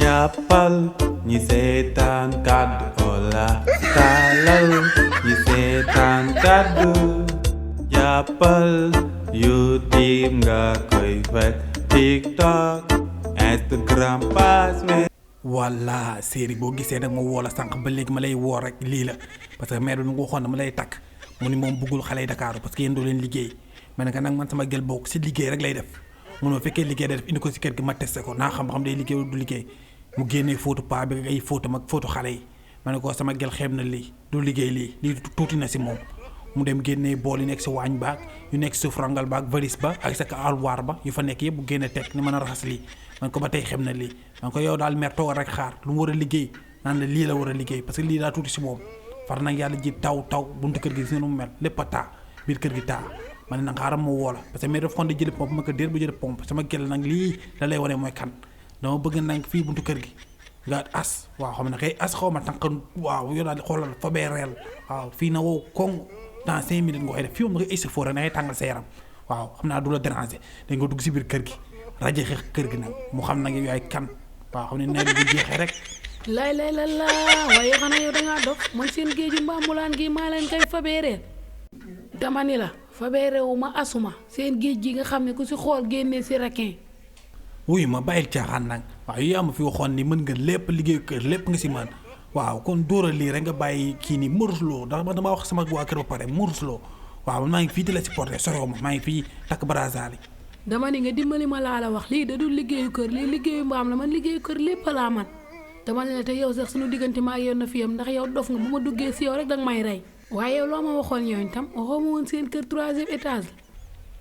jàppal ñi seetaan kàddu Ola taalal ñi seetaan kàddu jàppal YouTube nga koy fekk TikTok Instagram Facebook. walla série boo gisee nag ma woo la sànq ba léegi ma lay woo rek lii la parce que maire bi mu waxoon na ma lay takk mu ni moom bëggul xale yi Dakar parce que yéen doo leen liggéey ma ne ko nag man sama gel bokk si liggéey rek lay def munoo fekkee liggéey day def indi ko si kër gi ma testé ko naa xam day liggéey du liggéey mu génnee photo paa bi ay photo mag photo xale yi ma ne ko sama gel xeeb na lii du liggéey lii tuuti na si moom mu dem génnee bool yi nekk si waañ baag yu nekk suuf rangal baag valise ba ak sa alwaar ba yu fa nekk yëpp bu génne teg ni mën a raxas lii man ko ba tey xeeb na lii man ko yow daal mer toogal rek xaar lu mu war a liggéey naan la lii la war a liggéey parce que lii daa tuuti si moom far nag yàlla ji taw buntu kër gi si nu mu mel lépp a taa biir kër gi taa ma ne nag xaaral ma woo la parce que mais daf kon di jëli pompe ma ko déet bu jëli pompe sama gel nag lii la lay wane mooy kan dama bëgg nag fii buntu kër gi nga as waaw xam ne kay as xaw ma tànk waaw yow daal xoolal fa bee reel waaw fii na wow koŋ dans 5 minutes nga koy def fii moom nga koy isi fóore na ngay tàngal sa yaram waaw xam naa du la déranger da nga dugg si biir kër gi rajo xeex kër gi nag mu xam nag yow yaay kan waaw xam ne nawet bi jeexee rek lay la waaye xanaa yow dangaa dof man seen géeju mbambulaan gi maa leen koy fabeereel dama ni la fabeerewu ma asuma seen géej gi nga xam ne ku si xool génnee si requin wuyu ma bàyyil caaxaan nag waaw yu yaa ma fi waxoon ni mën nga lépp liggéeyu kër lépp nga si mën waaw kon dóoral lii rek nga bàyyi kii nii murusloo ndax dama wax sama waa kër ba pare murusloo waaw man maa ngi fii di la supporté sorew ma maa ngi fii takk barazaali dama ni nga dimbali ma laa la wax lii da dul liggéeyu kër lii liggéeyu mbaam la man liggéeyu kër lépp laa man dama ne la te yow sax suñu diggante ma ak yow na fi yam ndax yow dof nga bu ma duggee si yow rek danga may rey waaye yow loo ma waxoon yow itam waxoo ma woon seen kër 3e étage la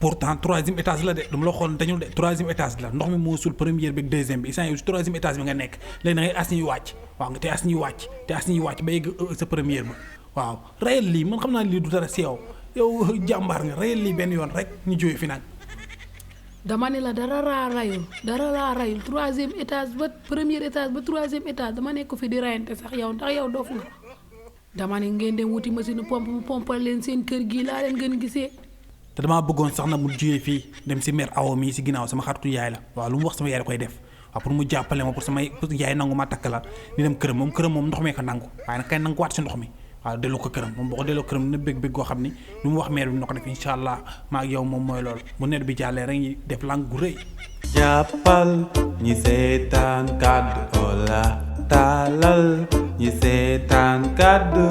pourtant 3e étage la de dama la waxoon dañu de 3e étage la ndox mi moo suul première bi ak 2e bi instant yow si 3e étage bi nga nekk léegi da ngay as ñuy wàcc waaw nga te as ñuy wàcc ba yegg sa première ba waaw reyal lii man xam naa lii du dara si yow jàmbaar nga reyal lii benn yoon rek ñu jógee fi nag dama ne la dara laa rayul 3e étage ba premier étage ba 3e étage dama nekk fi di rayante sax yow ndax yow doof nga dama ne ngeen dem wuti machine pompe mu pompal leen seen kër gii laa leen gën gisee te damaa bëggoon sax na mu jógee fii dem si mère awo mii si ginnaaw sama xaritu yaay la waaw lu mu wax sama yaay da koy def waaw pour mu jàppale ma pour yaay nangu ma takk la ni dem këram moom ndox mee ko nangu waaye nag kay nangu waat si ndox mi waaw delloo ko këram moom boo ko delloo këram dina bëgg goo xam ni lu mu wax mère bi na ko def incha allah maa ak yow moom mooy loolu bu net bi jàllee rek ñi def lang gu rëy jàppal ñi seetaan kàddu Ola taalal ñi seetaan kàddu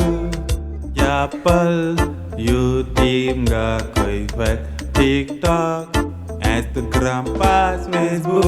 jàppal YouTube nga koy fekk TikTok Instagram Facebook